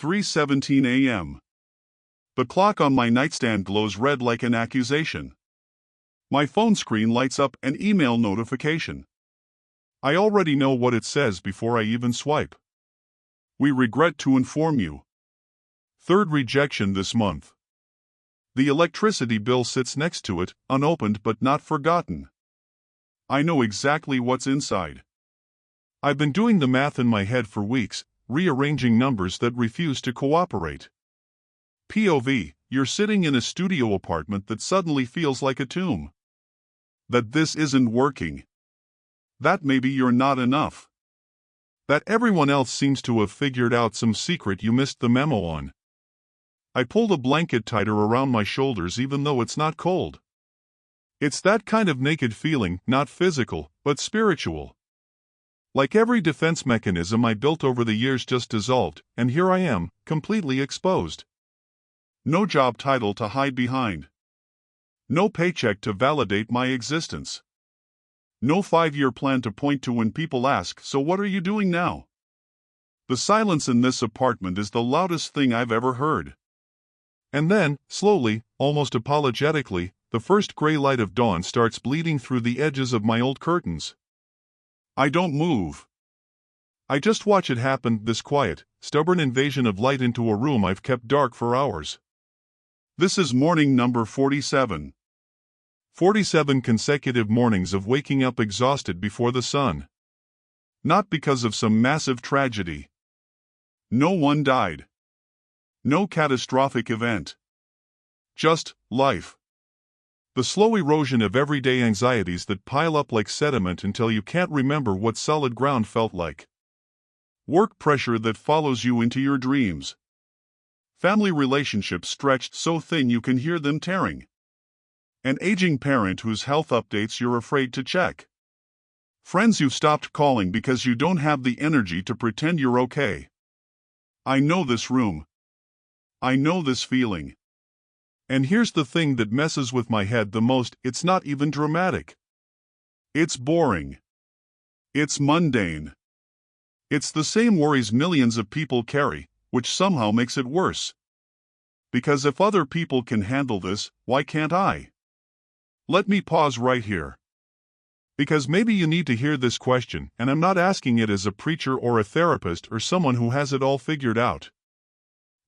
3:17 a.m. The clock on my nightstand glows red like an accusation. My phone screen lights up an email notification. I already know what it says before I even swipe. We regret to inform you. Third rejection this month. The electricity bill sits next to it, unopened but not forgotten. I know exactly what's inside. I've been doing the math in my head for weeks, rearranging numbers that refuse to cooperate. POV, you're sitting in a studio apartment that suddenly feels like a tomb. That this isn't working. That maybe you're not enough. That everyone else seems to have figured out some secret you missed the memo on. I pulled a blanket tighter around my shoulders even though it's not cold. It's that kind of naked feeling, not physical, but spiritual. Like every defense mechanism I built over the years just dissolved, and here I am, completely exposed. No job title to hide behind. No paycheck to validate my existence. No 5-year plan to point to when people ask, "So what are you doing now?" The silence in this apartment is the loudest thing I've ever heard. And then, slowly, almost apologetically, the first gray light of dawn starts bleeding through the edges of my old curtains. I don't move. I just watch it happen, this quiet, stubborn invasion of light into a room I've kept dark for hours. This is morning number 47. 47 consecutive mornings of waking up exhausted before the sun. Not because of some massive tragedy. No one died. No catastrophic event. Just life. The slow erosion of everyday anxieties that pile up like sediment until you can't remember what solid ground felt like. Work pressure that follows you into your dreams. Family relationships stretched so thin you can hear them tearing. An aging parent whose health updates you're afraid to check. Friends you've stopped calling because you don't have the energy to pretend you're okay. I know this room. I know this feeling. And here's the thing that messes with my head the most, it's not even dramatic. It's boring. It's mundane. It's the same worries millions of people carry, which somehow makes it worse. Because if other people can handle this, why can't I? Let me pause right here. Because maybe you need to hear this question, and I'm not asking it as a preacher or a therapist or someone who has it all figured out.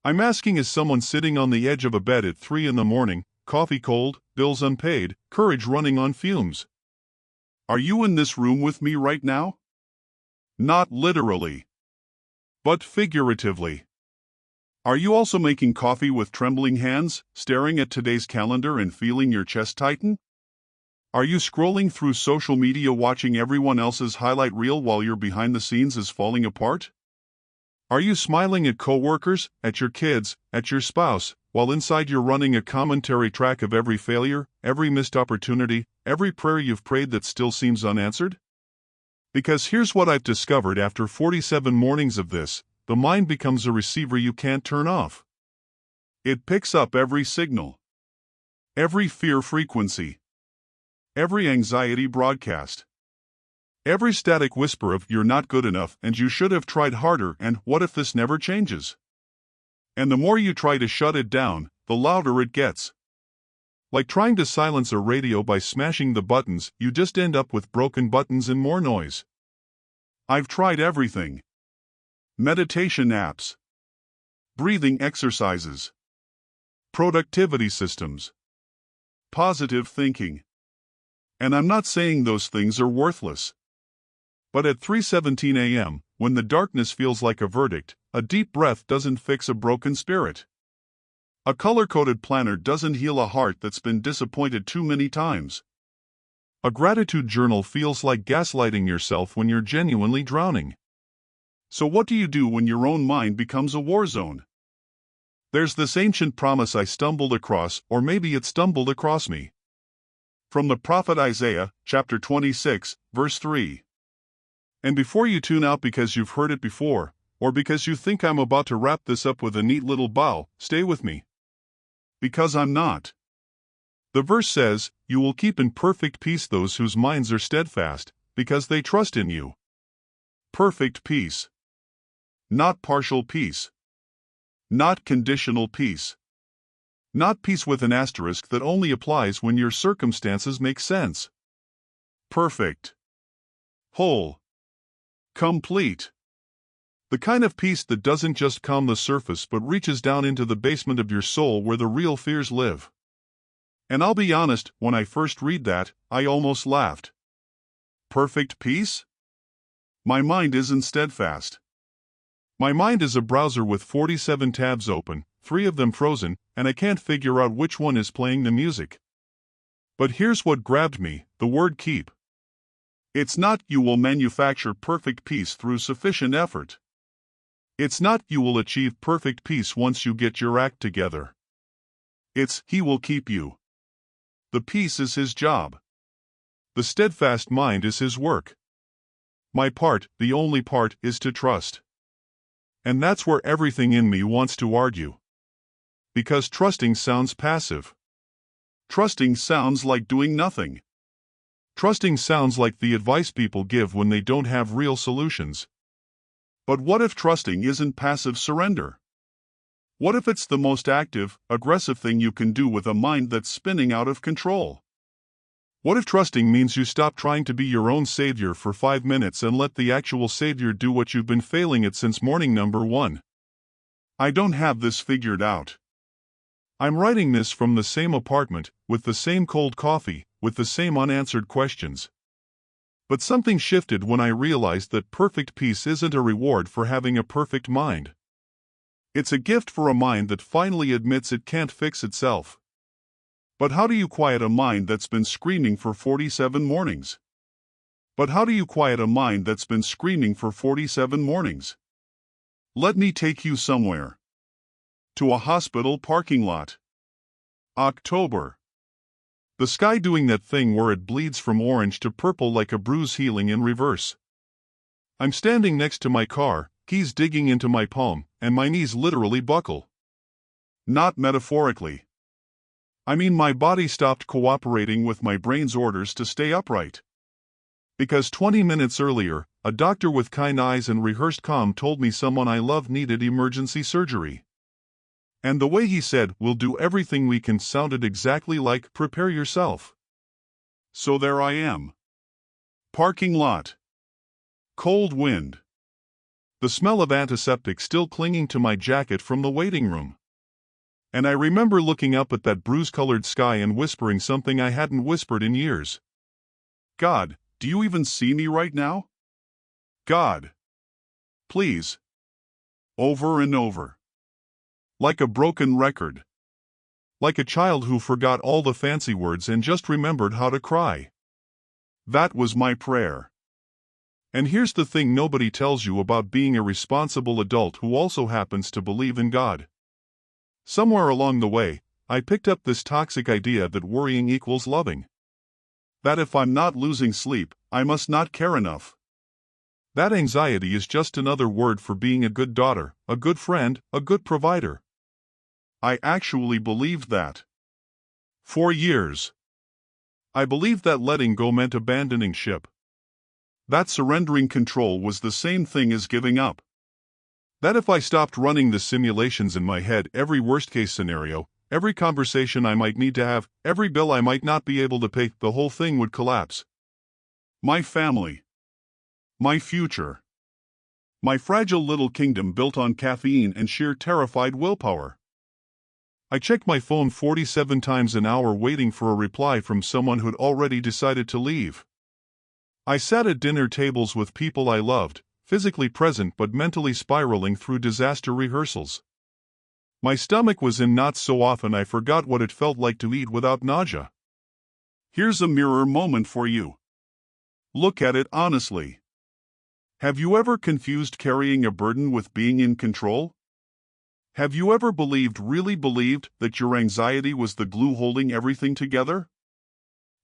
I'm asking as someone sitting on the edge of a bed at 3 in the morning, coffee cold, bills unpaid, courage running on fumes. Are you in this room with me right now? Not literally. But figuratively. Are you also making coffee with trembling hands, staring at today's calendar and feeling your chest tighten? Are you scrolling through social media watching everyone else's highlight reel while your behind the scenes is falling apart? Are you smiling at coworkers, at your kids, at your spouse, while inside you're running a commentary track of every failure, every missed opportunity, every prayer you've prayed that still seems unanswered? Because here's what I've discovered after 47 mornings of this, the mind becomes a receiver you can't turn off. It picks up every signal. Every fear frequency. Every anxiety broadcast. Every static whisper of "you're not good enough" and "you should have tried harder" and "what if this never changes?" And the more you try to shut it down, the louder it gets. Like trying to silence a radio by smashing the buttons, you just end up with broken buttons and more noise. I've tried everything. Meditation apps. Breathing exercises. Productivity systems. Positive thinking. And I'm not saying those things are worthless. But at 3:17 a.m., when the darkness feels like a verdict, a deep breath doesn't fix a broken spirit. A color-coded planner doesn't heal a heart that's been disappointed too many times. A gratitude journal feels like gaslighting yourself when you're genuinely drowning. So what do you do when your own mind becomes a war zone? There's this ancient promise I stumbled across, or maybe it stumbled across me. From the prophet Isaiah, chapter 26, verse 3. And before you tune out because you've heard it before, or because you think I'm about to wrap this up with a neat little bow, stay with me. Because I'm not. The verse says, "You will keep in perfect peace those whose minds are steadfast, because they trust in you." Perfect peace. Not partial peace. Not conditional peace. Not peace with an asterisk that only applies when your circumstances make sense. Perfect. Whole. Complete. The kind of peace that doesn't just calm the surface but reaches down into the basement of your soul where the real fears live. And I'll be honest, when I first read that, I almost laughed. Perfect peace? My mind isn't steadfast. My mind is a browser with 47 tabs open, 3 of them frozen, and I can't figure out which one is playing the music. But here's what grabbed me, the word keep. It's not you will manufacture perfect peace through sufficient effort. It's not you will achieve perfect peace once you get your act together. It's he will keep you. The peace is his job. The steadfast mind is his work. My part, the only part, is to trust. And that's where everything in me wants to argue. Because trusting sounds passive. Trusting sounds like doing nothing. Trusting sounds like the advice people give when they don't have real solutions. But what if trusting isn't passive surrender? What if it's the most active, aggressive thing you can do with a mind that's spinning out of control? What if trusting means you stop trying to be your own savior for 5 minutes and let the actual savior do what you've been failing at since morning number 1? I don't have this figured out. I'm writing this from the same apartment, with the same cold coffee, with the same unanswered questions. But something shifted when I realized that perfect peace isn't a reward for having a perfect mind. It's a gift for a mind that finally admits it can't fix itself. But how do you quiet a mind that's been screaming for 47 mornings? But how do you quiet a mind that's been screaming for 47 mornings? Let me take you somewhere. To a hospital parking lot. October. The sky doing that thing where it bleeds from orange to purple like a bruise healing in reverse. I'm standing next to my car, keys digging into my palm, and my knees literally buckle. Not metaphorically. I mean my body stopped cooperating with my brain's orders to stay upright. Because 20 minutes earlier, a doctor with kind eyes and rehearsed calm told me someone I love needed emergency surgery. And the way he said, "We'll do everything we can," sounded exactly like, "Prepare yourself." So there I am. Parking lot. Cold wind. The smell of antiseptic still clinging to my jacket from the waiting room. And I remember looking up at that bruise-colored sky and whispering something I hadn't whispered in years. God, do you even see me right now? God. Please. Over and over. Like a broken record. Like a child who forgot all the fancy words and just remembered how to cry. That was my prayer. And here's the thing nobody tells you about being a responsible adult who also happens to believe in God. Somewhere along the way, I picked up this toxic idea that worrying equals loving. That if I'm not losing sleep, I must not care enough. That anxiety is just another word for being a good daughter, a good friend, a good provider. I actually believed that. For years. I believed that letting go meant abandoning ship. That surrendering control was the same thing as giving up. That if I stopped running the simulations in my head, every worst-case scenario, every conversation I might need to have, every bill I might not be able to pay, the whole thing would collapse. My family. My future. My fragile little kingdom built on caffeine and sheer terrified willpower. I checked my phone 47 times an hour waiting for a reply from someone who'd already decided to leave. I sat at dinner tables with people I loved, physically present but mentally spiraling through disaster rehearsals. My stomach was in knots so often I forgot what it felt like to eat without nausea. Here's a mirror moment for you. Look at it honestly. Have you ever confused carrying a burden with being in control? Have you ever really believed, that your anxiety was the glue holding everything together?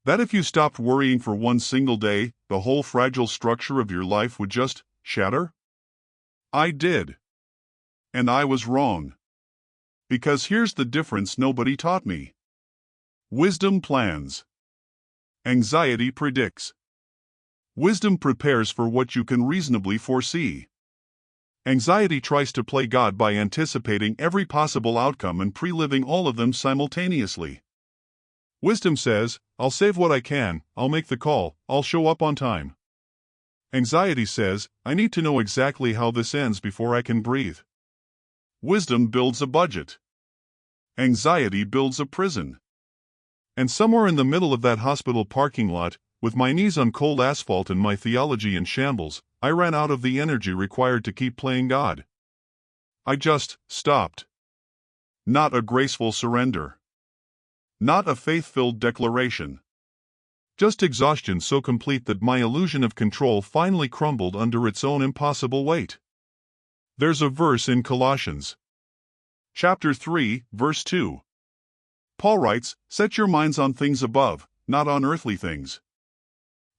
That if you stopped worrying for one single day, the whole fragile structure of your life would just shatter? I did. And I was wrong. Because here's the difference nobody taught me. Wisdom plans. Anxiety predicts. Wisdom prepares for what you can reasonably foresee. Anxiety tries to play God by anticipating every possible outcome and pre-living all of them simultaneously. Wisdom says, I'll save what I can, I'll make the call, I'll show up on time. Anxiety says, I need to know exactly how this ends before I can breathe. Wisdom builds a budget. Anxiety builds a prison. And somewhere in the middle of that hospital parking lot, with my knees on cold asphalt and my theology in shambles, I ran out of the energy required to keep playing God. I just stopped. Not a graceful surrender. Not a faith-filled declaration. Just exhaustion so complete that my illusion of control finally crumbled under its own impossible weight. There's a verse in Colossians. Chapter 3, verse 2. Paul writes, set your minds on things above, not on earthly things.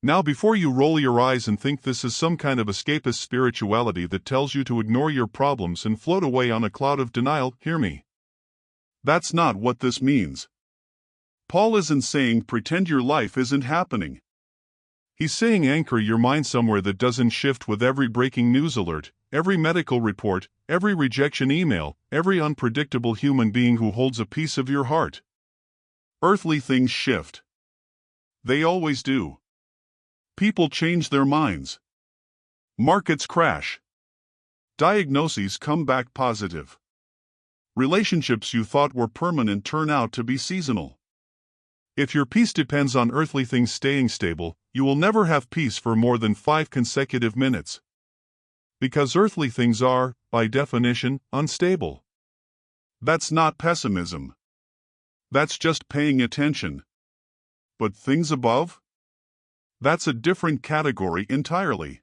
Now before you roll your eyes and think this is some kind of escapist spirituality that tells you to ignore your problems and float away on a cloud of denial, hear me. That's not what this means. Paul isn't saying pretend your life isn't happening. He's saying anchor your mind somewhere that doesn't shift with every breaking news alert, every medical report, every rejection email, every unpredictable human being who holds a piece of your heart. Earthly things shift. They always do. People change their minds. Markets crash. Diagnoses come back positive. Relationships you thought were permanent turn out to be seasonal. If your peace depends on earthly things staying stable, you will never have peace for more than 5 consecutive minutes. Because earthly things are, by definition, unstable. That's not pessimism. That's just paying attention. But things above? That's a different category entirely.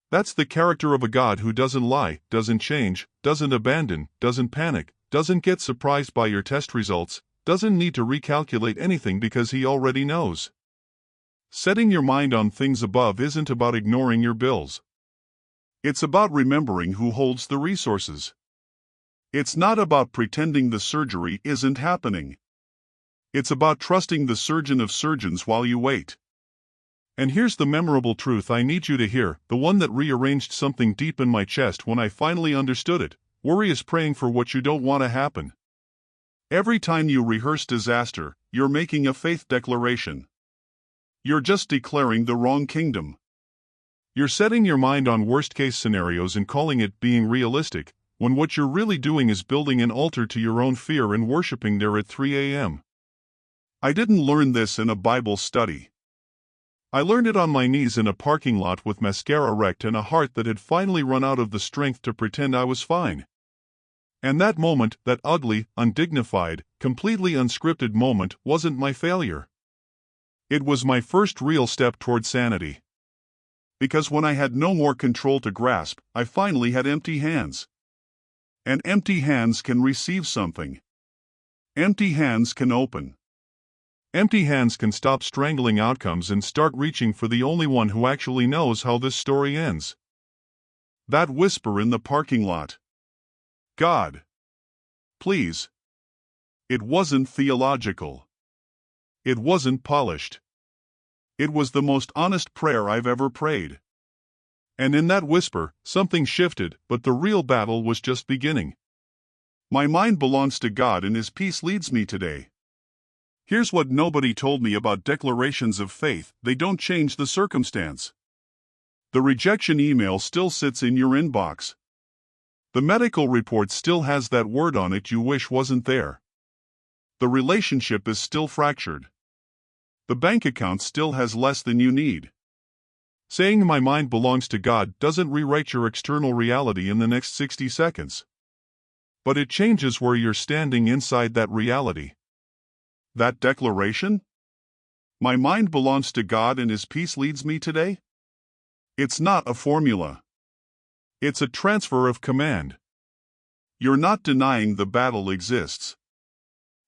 That's the character of a God who doesn't lie, doesn't change, doesn't abandon, doesn't panic, doesn't get surprised by your test results, doesn't need to recalculate anything because he already knows. Setting your mind on things above isn't about ignoring your bills. It's about remembering who holds the resources. It's not about pretending the surgery isn't happening. It's about trusting the surgeon of surgeons while you wait. And here's the memorable truth I need you to hear, the one that rearranged something deep in my chest when I finally understood it. Worry is praying for what you don't want to happen. Every time you rehearse disaster, you're making a faith declaration. You're just declaring the wrong kingdom. You're setting your mind on worst-case scenarios and calling it being realistic, when what you're really doing is building an altar to your own fear and worshiping there at 3 a.m. I didn't learn this in a Bible study. I learned it on my knees in a parking lot with mascara wrecked and a heart that had finally run out of the strength to pretend I was fine. And that moment, that ugly, undignified, completely unscripted moment, wasn't my failure. It was my first real step toward sanity. Because when I had no more control to grasp, I finally had empty hands. And empty hands can receive something. Empty hands can open. Empty hands can stop strangling outcomes and start reaching for the only one who actually knows how this story ends. That whisper in the parking lot. God. Please. It wasn't theological. It wasn't polished. It was the most honest prayer I've ever prayed. And in that whisper, something shifted, but the real battle was just beginning. My mind belongs to God and His peace leads me today. Here's what nobody told me about declarations of faith: they don't change the circumstance. The rejection email still sits in your inbox. The medical report still has that word on it you wish wasn't there. The relationship is still fractured. The bank account still has less than you need. Saying my mind belongs to God doesn't rewrite your external reality in the next 60 seconds. But it changes where you're standing inside that reality. That declaration? My mind belongs to God and His peace leads me today? It's not a formula. It's a transfer of command. You're not denying the battle exists.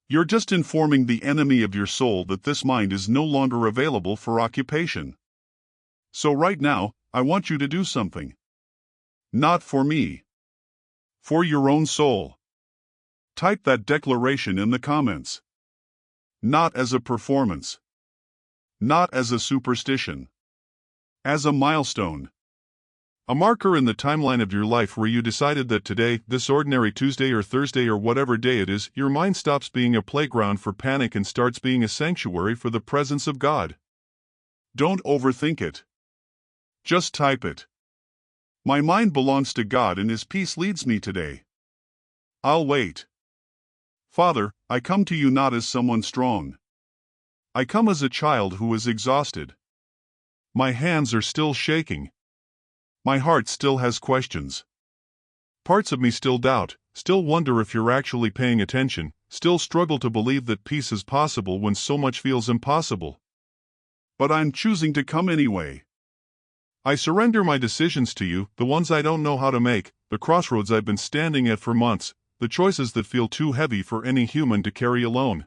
You're just informing the enemy of your soul that this mind is no longer available for occupation. So right now, I want you to do something. Not for me. For your own soul. Type that declaration in the comments. Not as a performance. Not as a superstition. As a milestone. A marker in the timeline of your life where you decided that today, this ordinary Tuesday or Thursday or whatever day it is, your mind stops being a playground for panic and starts being a sanctuary for the presence of God. Don't overthink it. Just type it. My mind belongs to God and His peace leads me today. I'll wait. Father, I come to you not as someone strong. I come as a child who is exhausted. My hands are still shaking. My heart still has questions. Parts of me still doubt, still wonder if you're actually paying attention, still struggle to believe that peace is possible when so much feels impossible. But I'm choosing to come anyway. I surrender my decisions to you, the ones I don't know how to make, the crossroads I've been standing at for months, the choices that feel too heavy for any human to carry alone.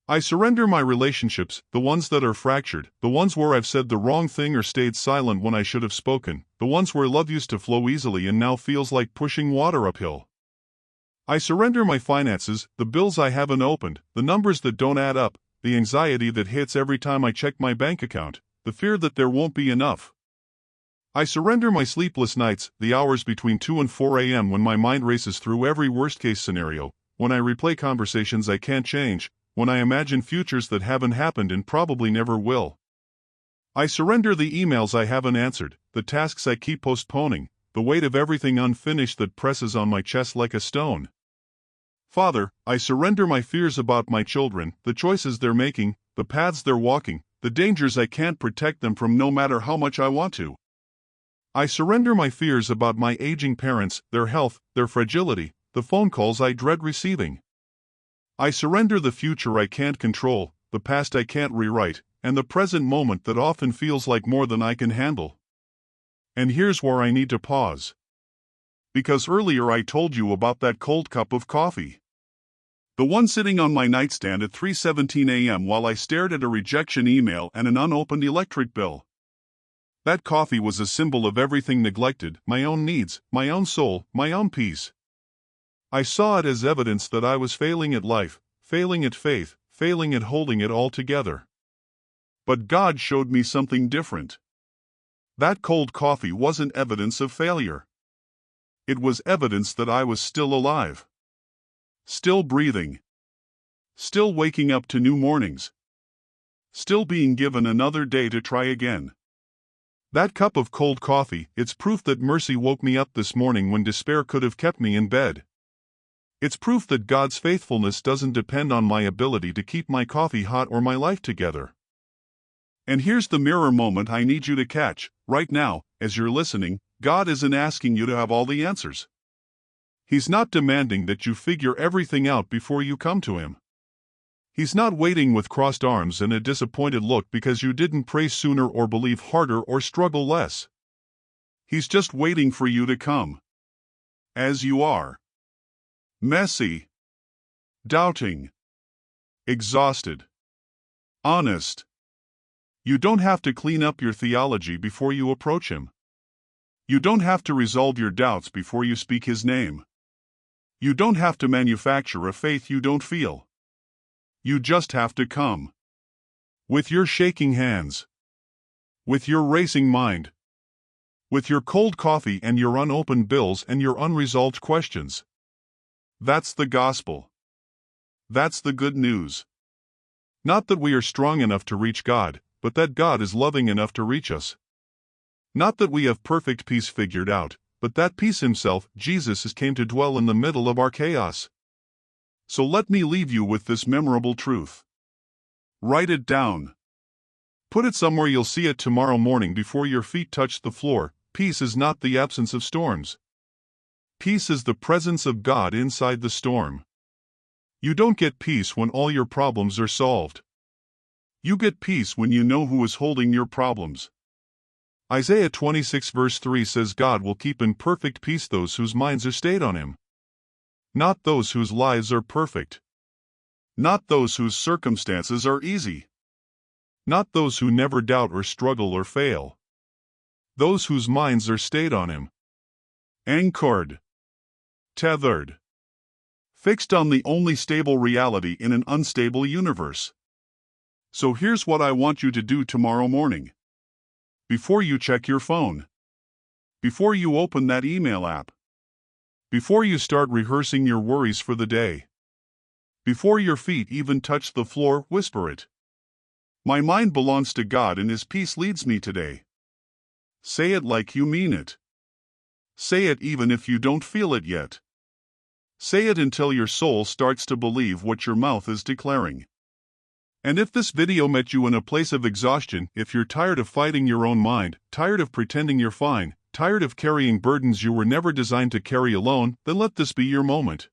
I surrender my relationships, the ones that are fractured, the ones where I've said the wrong thing or stayed silent when I should have spoken, the ones where love used to flow easily and now feels like pushing water uphill. I surrender my finances, the bills I haven't opened, the numbers that don't add up, the anxiety that hits every time I check my bank account, the fear that there won't be enough. I surrender my sleepless nights, the hours between 2 and 4 a.m. when my mind races through every worst-case scenario, when I replay conversations I can't change, when I imagine futures that haven't happened and probably never will. I surrender the emails I haven't answered, the tasks I keep postponing, the weight of everything unfinished that presses on my chest like a stone. Father, I surrender my fears about my children, the choices they're making, the paths they're walking, the dangers I can't protect them from no matter how much I want to. I surrender my fears about my aging parents, their health, their fragility, the phone calls I dread receiving. I surrender the future I can't control, the past I can't rewrite, and the present moment that often feels like more than I can handle. And here's where I need to pause. Because earlier I told you about that cold cup of coffee. The one sitting on my nightstand at 3:17 a.m. while I stared at a rejection email and an unopened electric bill. That coffee was a symbol of everything neglected, my own needs, my own soul, my own peace. I saw it as evidence that I was failing at life, failing at faith, failing at holding it all together. But God showed me something different. That cold coffee wasn't evidence of failure. It was evidence that I was still alive. Still breathing. Still waking up to new mornings. Still being given another day to try again. That cup of cold coffee, it's proof that mercy woke me up this morning when despair could have kept me in bed. It's proof that God's faithfulness doesn't depend on my ability to keep my coffee hot or my life together. And here's the mirror moment I need you to catch. Right now, as you're listening, God isn't asking you to have all the answers. He's not demanding that you figure everything out before you come to Him. He's not waiting with crossed arms and a disappointed look because you didn't pray sooner or believe harder or struggle less. He's just waiting for you to come. As you are. Messy. Doubting. Exhausted. Honest. You don't have to clean up your theology before you approach Him. You don't have to resolve your doubts before you speak His name. You don't have to manufacture a faith you don't feel. You just have to come. With your shaking hands. With your racing mind. With your cold coffee and your unopened bills and your unresolved questions. That's the gospel. That's the good news. Not that we are strong enough to reach God, but that God is loving enough to reach us. Not that we have perfect peace figured out, but that peace Himself, Jesus, has came to dwell in the middle of our chaos. So let me leave you with this memorable truth. Write it down. Put it somewhere you'll see it tomorrow morning before your feet touch the floor. Peace is not the absence of storms. Peace is the presence of God inside the storm. You don't get peace when all your problems are solved. You get peace when you know who is holding your problems. Isaiah 26 verse 3 says God will keep in perfect peace those whose minds are stayed on Him. Not those whose lives are perfect. Not those whose circumstances are easy. Not those who never doubt or struggle or fail. Those whose minds are stayed on Him. Anchored. Tethered. Fixed on the only stable reality in an unstable universe. So here's what I want you to do tomorrow morning. Before you check your phone. Before you open that email app. Before you start rehearsing your worries for the day. Before your feet even touch the floor, whisper it. My mind belongs to God and His peace leads me today. Say it like you mean it. Say it even if you don't feel it yet. Say it until your soul starts to believe what your mouth is declaring. And if this video met you in a place of exhaustion, if you're tired of fighting your own mind, tired of pretending you're fine, tired of carrying burdens you were never designed to carry alone, then let this be your moment.